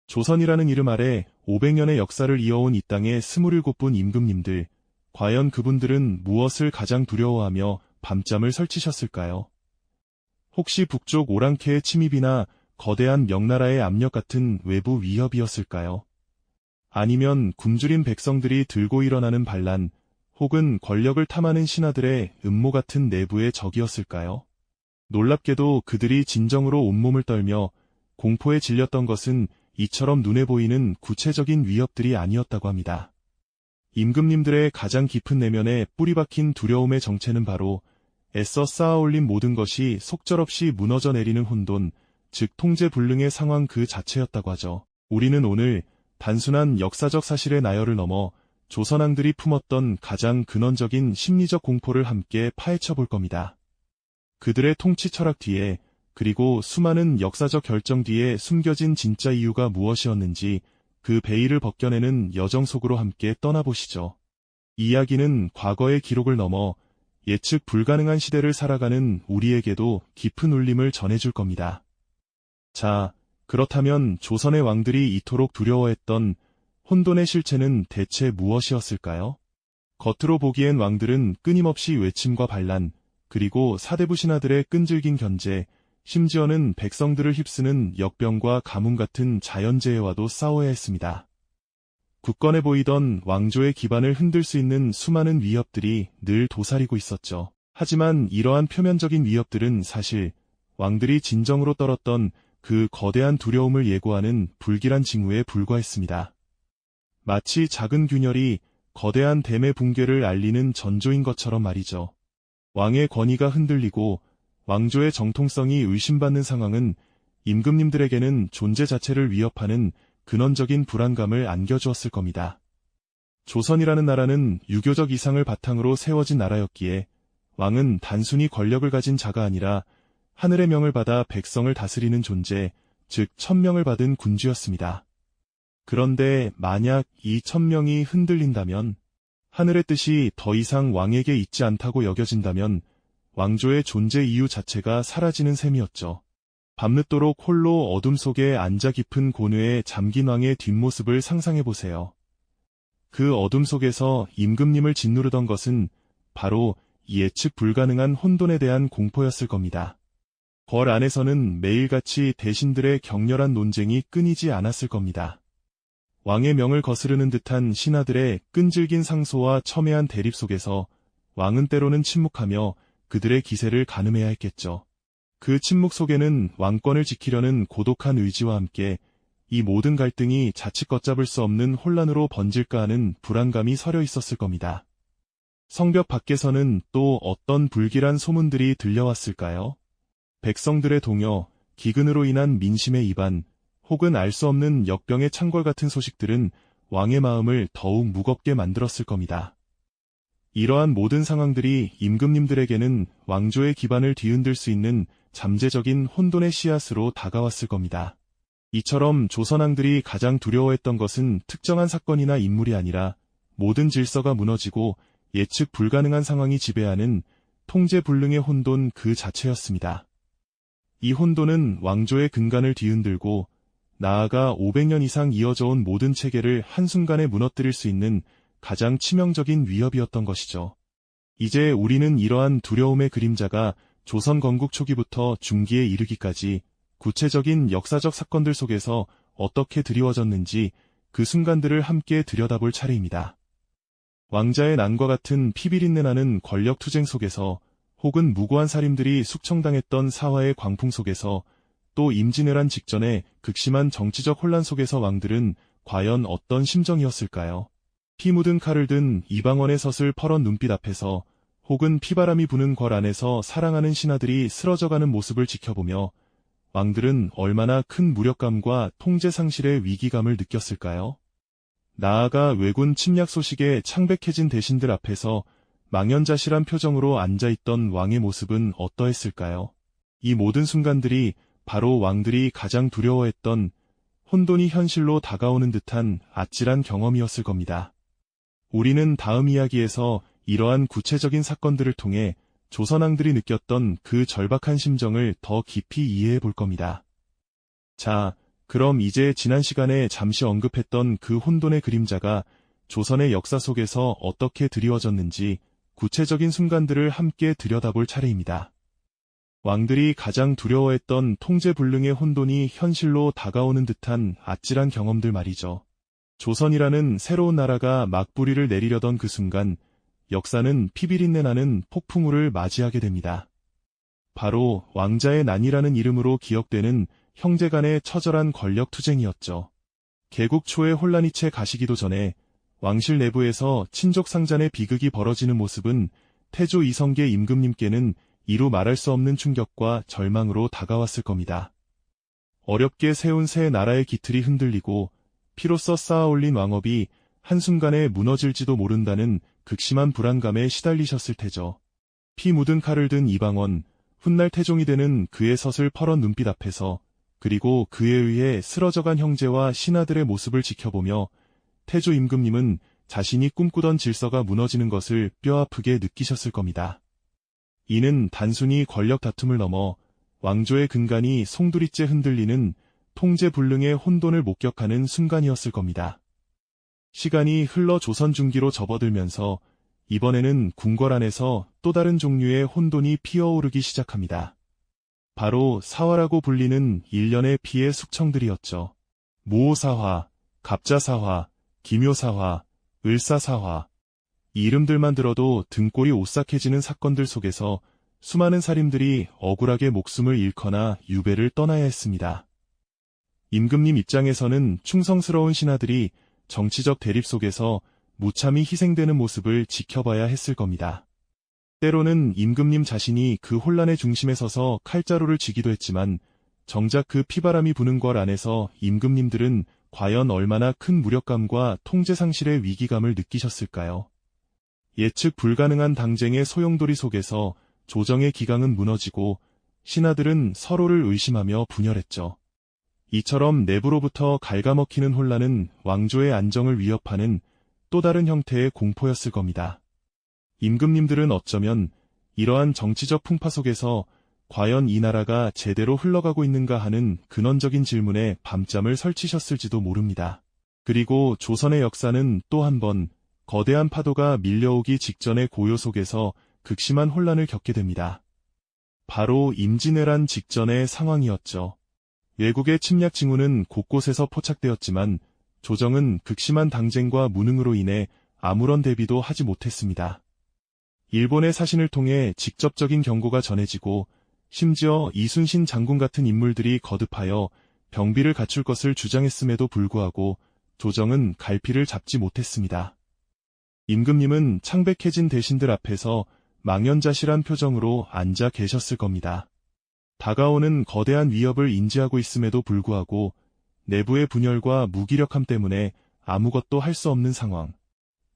조선이라는 이름 아래 500년의 역사를 이어온 이 땅의 27분 임금님들, 과연 그분들은 무엇을 가장 두려워하며 밤잠을 설치셨을까요? 혹시 북쪽 오랑캐의 침입이나 거대한 명나라의 압력 같은 외부 위협이었을까요? 아니면 굶주린 백성들이 들고 일어나는 반란, 혹은 권력을 탐하는 신하들의 음모 같은 내부의 적이었을까요? 놀랍게도 그들이 진정으로 온몸을 떨며 공포에 질렸던 것은 이처럼 눈에 보이는 구체적인 위협들이 아니었다고 합니다. 임금님들의 가장 깊은 내면에 뿌리 박힌 두려움의 정체는 바로 애써 쌓아올린 모든 것이 속절없이 무너져 내리는 혼돈, 즉 통제불능의 상황 그 자체였다고 하죠. 우리는 오늘 단순한 역사적 사실의 나열을 넘어 조선왕들이 품었던 가장 근원적인 심리적 공포를 함께 파헤쳐 볼 겁니다. 그들의 통치 철학 뒤에, 그리고 수많은 역사적 결정 뒤에 숨겨진 진짜 이유가 무엇이었는지 그 베일을 벗겨내는 여정 속으로 함께 떠나보시죠. 이야기는 과거의 기록을 넘어 예측 불가능한 시대를 살아가는 우리에게도 깊은 울림을 전해줄 겁니다. 자, 그렇다면 조선의 왕들이 이토록 두려워했던 혼돈의 실체는 대체 무엇이었을까요? 겉으로 보기엔 왕들은 끊임없이 외침과 반란, 그리고 사대부 신하들의 끈질긴 견제, 심지어는 백성들을 휩쓰는 역병과 가뭄 같은 자연재해와도 싸워야 했습니다. 굳건해 보이던 왕조의 기반을 흔들 수 있는 수많은 위협들이 늘 도사리고 있었죠. 하지만 이러한 표면적인 위협들은 사실 왕들이 진정으로 떨었던 그 거대한 두려움을 예고하는 불길한 징후에 불과했습니다. 마치 작은 균열이 거대한 댐의 붕괴를 알리는 전조인 것처럼 말이죠. 왕의 권위가 흔들리고 왕조의 정통성이 의심받는 상황은 임금님들에게는 존재 자체를 위협하는 근원적인 불안감을 안겨주었을 겁니다. 조선이라는 나라는 유교적 이상을 바탕으로 세워진 나라였기에 왕은 단순히 권력을 가진 자가 아니라 하늘의 명을 받아 백성을 다스리는 존재, 즉 천명을 받은 군주였습니다. 그런데 만약 이 천명이 흔들린다면, 하늘의 뜻이 더 이상 왕에게 있지 않다고 여겨진다면 왕조의 존재 이유 자체가 사라지는 셈이었죠. 밤늦도록 홀로 어둠 속에 앉아 깊은 고뇌에 잠긴 왕의 뒷모습을 상상해보세요. 그 어둠 속에서 임금님을 짓누르던 것은 바로 예측 불가능한 혼돈에 대한 공포였을 겁니다. 궐 안에서는 매일같이 대신들의 격렬한 논쟁이 끊이지 않았을 겁니다. 왕의 명을 거스르는 듯한 신하들의 끈질긴 상소와 첨예한 대립 속에서 왕은 때로는 침묵하며 그들의 기세를 가늠해야 했겠죠. 그 침묵 속에는 왕권을 지키려는 고독한 의지와 함께 이 모든 갈등이 자칫 걷잡을 수 없는 혼란으로 번질까 하는 불안감이 서려 있었을 겁니다. 성벽 밖에서는 또 어떤 불길한 소문들이 들려왔을까요? 백성들의 동요, 기근으로 인한 민심의 이반, 혹은 알 수 없는 역병의 창궐 같은 소식들은 왕의 마음을 더욱 무겁게 만들었을 겁니다. 이러한 모든 상황들이 임금님들에게는 왕조의 기반을 뒤흔들 수 있는 잠재적인 혼돈의 씨앗으로 다가왔을 겁니다. 이처럼 조선왕들이 가장 두려워했던 것은 특정한 사건이나 인물이 아니라 모든 질서가 무너지고 예측 불가능한 상황이 지배하는 통제불능의 혼돈 그 자체였습니다. 이 혼돈은 왕조의 근간을 뒤흔들고 나아가 500년 이상 이어져온 모든 체계를 한순간에 무너뜨릴 수 있는 가장 치명적인 위협이었던 것이죠. 이제 우리는 이러한 두려움의 그림자가 조선 건국 초기부터 중기에 이르기까지 구체적인 역사적 사건들 속에서 어떻게 드리워졌는지 그 순간들을 함께 들여다볼 차례입니다. 왕자의 난과 같은 피비린내 나는 권력투쟁 속에서, 혹은 무고한 살인들이 숙청당했던 사화의 광풍 속에서, 또 임진왜란 직전에 극심한 정치적 혼란 속에서 왕들은 과연 어떤 심정이었을까요? 피 묻은 칼을 든 이방원의 섯을 펄은 눈빛 앞에서, 혹은 피바람이 부는 궐 안에서 사랑하는 신하들이 쓰러져가는 모습을 지켜보며 왕들은 얼마나 큰 무력감과 통제 상실의 위기감을 느꼈을까요? 나아가 왜군 침략 소식에 창백해진 대신들 앞에서 망연자실한 표정으로 앉아있던 왕의 모습은 어떠했을까요? 이 모든 순간들이 바로 왕들이 가장 두려워했던 혼돈이 현실로 다가오는 듯한 아찔한 경험이었을 겁니다. 우리는 다음 이야기에서 이러한 구체적인 사건들을 통해 조선왕들이 느꼈던 그 절박한 심정을 더 깊이 이해해 볼 겁니다. 자, 그럼 이제 지난 시간에 잠시 언급했던 그 혼돈의 그림자가 조선의 역사 속에서 어떻게 드리워졌는지 구체적인 순간들을 함께 들여다볼 차례입니다. 왕들이 가장 두려워했던 통제불능의 혼돈이 현실로 다가오는 듯한 아찔한 경험들 말이죠. 조선이라는 새로운 나라가 막부리를 내리려던 그 순간 역사는 피비린내 나는 폭풍우를 맞이하게 됩니다. 바로 왕자의 난이라는 이름으로 기억되는 형제 간의 처절한 권력 투쟁이었죠. 개국 초에 혼란이 채 가시기도 전에 왕실 내부에서 친족 상잔의 비극이 벌어지는 모습은 태조 이성계 임금님께는 이루 말할 수 없는 충격과 절망으로 다가왔을 겁니다. 어렵게 세운 새 나라의 기틀이 흔들리고 피로써 쌓아올린 왕업이 한순간에 무너질지도 모른다는 극심한 불안감에 시달리셨을 테죠. 피 묻은 칼을 든 이방원, 훗날 태종이 되는 그의 서슬 퍼런 눈빛 앞에서 그리고 그에 의해 쓰러져간 형제와 신하들의 모습을 지켜보며 태조 임금님은 자신이 꿈꾸던 질서가 무너지는 것을 뼈아프게 느끼셨을 겁니다. 이는 단순히 권력 다툼을 넘어 왕조의 근간이 송두리째 흔들리는 통제불능의 혼돈을 목격하는 순간이었을 겁니다. 시간이 흘러 조선 중기로 접어들면서 이번에는 궁궐 안에서 또 다른 종류의 혼돈이 피어오르기 시작합니다. 바로 사화라고 불리는 일련의 피의 숙청들이었죠. 무오사화, 갑자사화, 기묘사화, 을사사화. 이 이름들만 들어도 등골이 오싹해지는 사건들 속에서 수많은 살인들이 억울하게 목숨을 잃거나 유배를 떠나야 했습니다. 임금님 입장에서는 충성스러운 신하들이 정치적 대립 속에서 무참히 희생되는 모습을 지켜봐야 했을 겁니다. 때로는 임금님 자신이 그 혼란의 중심에 서서 칼자루를 쥐기도 했지만 정작 그 피바람이 부는 궐 안에서 임금님들은 과연 얼마나 큰 무력감과 통제 상실의 위기감을 느끼셨을까요? 예측 불가능한 당쟁의 소용돌이 속에서 조정의 기강은 무너지고 신하들은 서로를 의심하며 분열했죠. 이처럼 내부로부터 갉아먹히는 혼란은 왕조의 안정을 위협하는 또 다른 형태의 공포였을 겁니다. 임금님들은 어쩌면 이러한 정치적 풍파 속에서 과연 이 나라가 제대로 흘러가고 있는가 하는 근원적인 질문에 밤잠을 설치셨을지도 모릅니다. 그리고 조선의 역사는 또 한 번 거대한 파도가 밀려오기 직전의 고요 속에서 극심한 혼란을 겪게 됩니다. 바로 임진왜란 직전의 상황이었죠. 외국의 침략 징후는 곳곳에서 포착되었지만 조정은 극심한 당쟁과 무능으로 인해 아무런 대비도 하지 못했습니다. 일본의 사신을 통해 직접적인 경고가 전해지고 심지어 이순신 장군 같은 인물들이 거듭하여 병비를 갖출 것을 주장했음에도 불구하고 조정은 갈피를 잡지 못했습니다. 임금님은 창백해진 대신들 앞에서 망연자실한 표정으로 앉아 계셨을 겁니다. 다가오는 거대한 위협을 인지하고 있음에도 불구하고 내부의 분열과 무기력함 때문에 아무것도 할 수 없는 상황.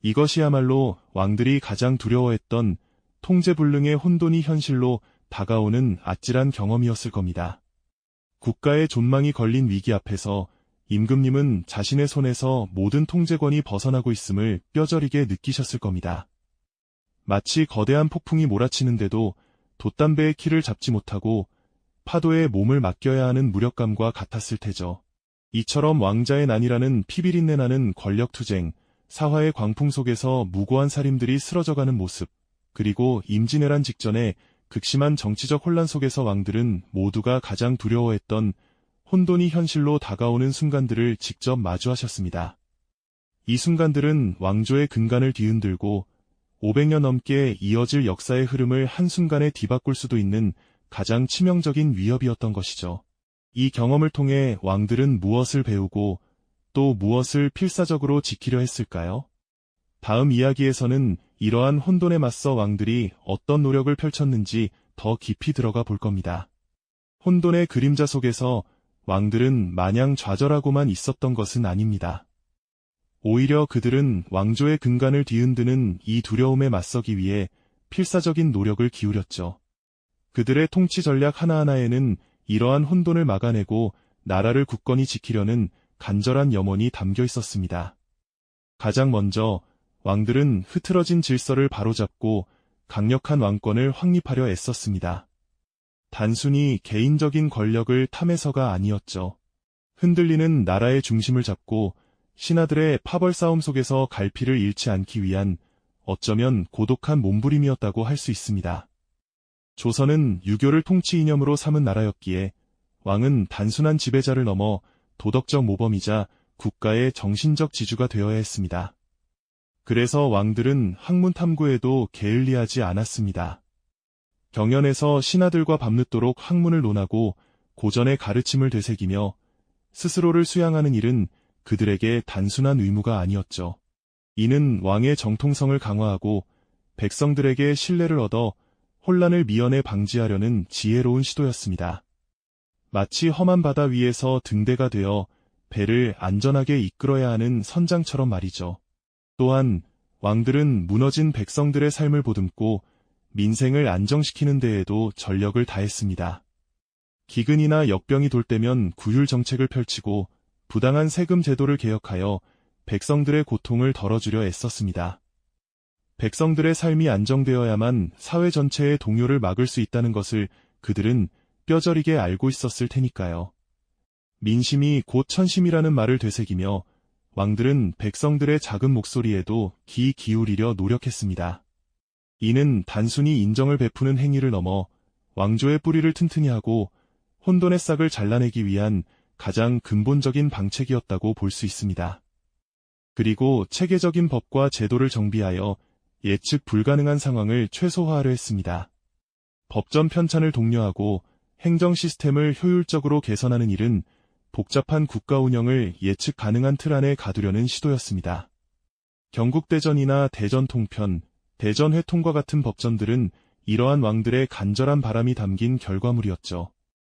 이것이야말로 왕들이 가장 두려워했던 통제불능의 혼돈이 현실로 다가오는 아찔한 경험이었을 겁니다. 국가의 존망이 걸린 위기 앞에서 임금님은 자신의 손에서 모든 통제권이 벗어나고 있음을 뼈저리게 느끼셨을 겁니다. 마치 거대한 폭풍이 몰아치는데도 돛담배의 키를 잡지 못하고 파도에 몸을 맡겨야 하는 무력감과 같았을 테죠. 이처럼 왕자의 난이라는 피비린내 나는 권력투쟁, 사화의 광풍 속에서 무고한 살인들이 쓰러져가는 모습, 그리고 임진왜란 직전에 극심한 정치적 혼란 속에서 왕들은 모두가 가장 두려워했던 혼돈이 현실로 다가오는 순간들을 직접 마주하셨습니다. 이 순간들은 왕조의 근간을 뒤흔들고 500년 넘게 이어질 역사의 흐름을 한순간에 뒤바꿀 수도 있는 가장 치명적인 위협이었던 것이죠. 이 경험을 통해 왕들은 무엇을 배우고 또 무엇을 필사적으로 지키려 했을까요? 다음 이야기에서는 이러한 혼돈에 맞서 왕들이 어떤 노력을 펼쳤는지 더 깊이 들어가 볼 겁니다. 혼돈의 그림자 속에서 왕들은 마냥 좌절하고만 있었던 것은 아닙니다. 오히려 그들은 왕조의 근간을 뒤흔드는 이 두려움에 맞서기 위해 필사적인 노력을 기울였죠. 그들의 통치 전략 하나하나에는 이러한 혼돈을 막아내고 나라를 굳건히 지키려는 간절한 염원이 담겨 있었습니다. 가장 먼저 왕들은 흐트러진 질서를 바로잡고 강력한 왕권을 확립하려 애썼습니다. 단순히 개인적인 권력을 탐해서가 아니었죠. 흔들리는 나라의 중심을 잡고 신하들의 파벌 싸움 속에서 갈피를 잃지 않기 위한 어쩌면 고독한 몸부림이었다고 할 수 있습니다. 조선은 유교를 통치 이념으로 삼은 나라였기에 왕은 단순한 지배자를 넘어 도덕적 모범이자 국가의 정신적 지주가 되어야 했습니다. 그래서 왕들은 학문 탐구에도 게을리하지 않았습니다. 경연에서 신하들과 밤늦도록 학문을 논하고 고전의 가르침을 되새기며 스스로를 수양하는 일은 그들에게 단순한 의무가 아니었죠. 이는 왕의 정통성을 강화하고 백성들에게 신뢰를 얻어 혼란을 미연에 방지하려는 지혜로운 시도였습니다. 마치 험한 바다 위에서 등대가 되어 배를 안전하게 이끌어야 하는 선장처럼 말이죠. 또한 왕들은 무너진 백성들의 삶을 보듬고 민생을 안정시키는 데에도 전력을 다했습니다. 기근이나 역병이 돌 때면 구휼 정책을 펼치고 부당한 세금 제도를 개혁하여 백성들의 고통을 덜어주려 애썼습니다. 백성들의 삶이 안정되어야만 사회 전체의 동요를 막을 수 있다는 것을 그들은 뼈저리게 알고 있었을 테니까요. 민심이 곧 천심이라는 말을 되새기며 왕들은 백성들의 작은 목소리에도 귀 기울이려 노력했습니다. 이는 단순히 인정을 베푸는 행위를 넘어 왕조의 뿌리를 튼튼히 하고 혼돈의 싹을 잘라내기 위한 가장 근본적인 방책이었다고 볼 수 있습니다. 그리고 체계적인 법과 제도를 정비하여 예측 불가능한 상황을 최소화하려 했습니다. 법전 편찬을 독려하고 행정 시스템을 효율적으로 개선하는 일은 복잡한 국가 운영을 예측 가능한 틀 안에 가두려는 시도였습니다. 경국대전이나 대전통편, 대전회통과 같은 법전들은 이러한 왕들의 간절한 바람이 담긴 결과물이었죠.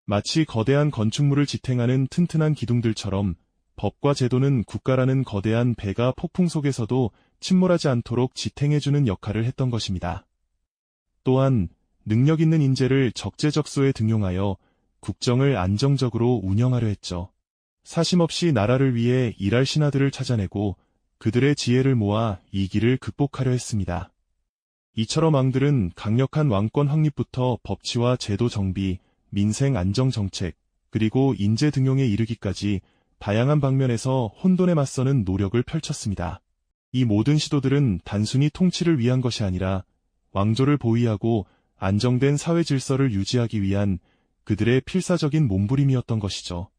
마치 거대한 건축물을 지탱하는 튼튼한 기둥들처럼 법과 제도는 국가라는 거대한 배가 폭풍 속에서도 침몰하지 않도록 지탱해주는 역할을 했던 것입니다. 또한 능력 있는 인재를 적재적소에 등용하여 국정을 안정적으로 운영하려 했죠. 사심없이 나라를 위해 일할 신하들을 찾아내고 그들의 지혜를 모아 이 길을 극복하려 했습니다. 이처럼 왕들은 강력한 왕권 확립부터 법치와 제도 정비, 민생 안정 정책, 그리고 인재 등용에 이르기까지 다양한 방면에서 혼돈에 맞서는 노력을 펼쳤습니다. 이 모든 시도들은 단순히 통치를 위한 것이 아니라 왕조를 보위하고 안정된 사회 질서를 유지하기 위한 그들의 필사적인 몸부림이었던 것이죠.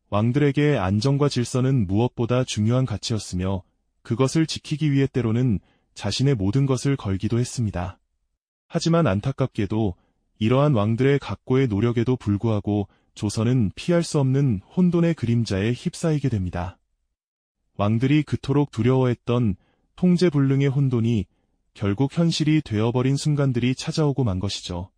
왕들에게 안정과 질서는 무엇보다 중요한 가치였으며 그것을 지키기 위해 때로는 자신의 모든 것을 걸기도 했습니다. 하지만 안타깝게도 이러한 왕들의 각고의 노력에도 불구하고 조선은 피할 수 없는 혼돈의 그림자에 휩싸이게 됩니다. 왕들이 그토록 두려워했던 통제불능의 혼돈이 결국 현실이 되어버린 순간들이 찾아오고 만 것이죠.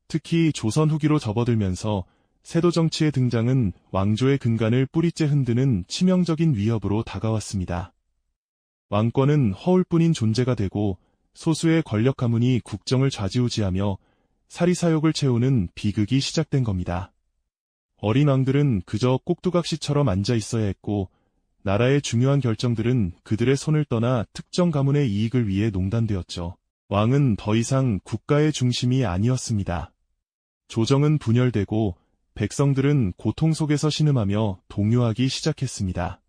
특히 조선 후기로 접어들면서 세도 정치의 등장은 왕조의 근간을 뿌리째 흔드는 치명적인 위협으로 다가왔습니다. 왕권은 허울뿐인 존재가 되고 소수의 권력 가문이 국정을 좌지우지하며 사리사욕을 채우는 비극이 시작된 겁니다. 어린 왕들은 그저 꼭두각시처럼 앉아 있어야 했고 나라의 중요한 결정들은 그들의 손을 떠나 특정 가문의 이익을 위해 농단되었죠. 왕은 더 이상 국가의 중심이 아니었습니다. 조정은 분열되고 백성들은 고통 속에서 신음하며 동요하기 시작했습니다.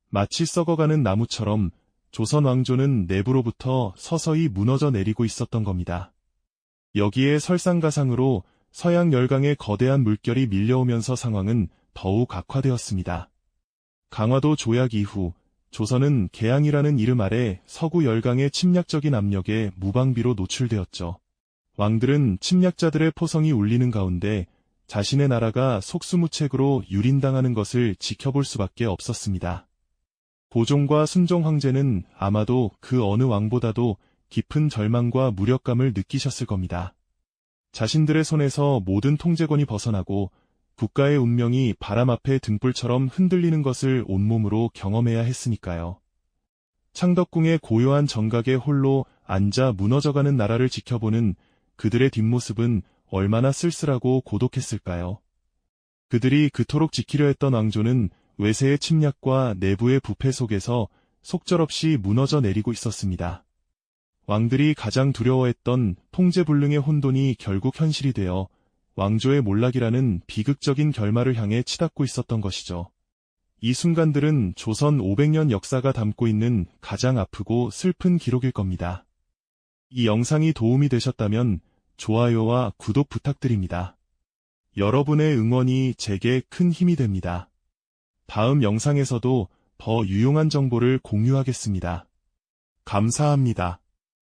마치 썩어가는 나무처럼 조선 왕조는 내부로부터 서서히 무너져 내리고 있었던 겁니다. 여기에 설상가상으로 서양 열강의 거대한 물결이 밀려오면서 상황은 더욱 악화되었습니다. 강화도 조약 이후 조선은 개항이라는 이름 아래 서구 열강의 침략적인 압력에 무방비로 노출되었죠. 왕들은 침략자들의 포성이 울리는 가운데 자신의 나라가 속수무책으로 유린당하는 것을 지켜볼 수밖에 없었습니다. 고종과 순종 황제는 아마도 그 어느 왕보다도 깊은 절망과 무력감을 느끼셨을 겁니다. 자신들의 손에서 모든 통제권이 벗어나고 국가의 운명이 바람 앞에 등불처럼 흔들리는 것을 온몸으로 경험해야 했으니까요. 창덕궁의 고요한 정각에 홀로 앉아 무너져가는 나라를 지켜보는 그들의 뒷모습은 얼마나 쓸쓸하고 고독했을까요? 그들이 그토록 지키려 했던 왕조는 외세의 침략과 내부의 부패 속에서 속절없이 무너져 내리고 있었습니다. 왕들이 가장 두려워했던 통제불능의 혼돈이 결국 현실이 되어 왕조의 몰락이라는 비극적인 결말을 향해 치닫고 있었던 것이죠. 이 순간들은 조선 500년 역사가 담고 있는 가장 아프고 슬픈 기록일 겁니다. 이 영상이 도움이 되셨다면 좋아요와 구독 부탁드립니다. 여러분의 응원이 제게 큰 힘이 됩니다. 다음 영상에서도 더 유용한 정보를 공유하겠습니다. 감사합니다.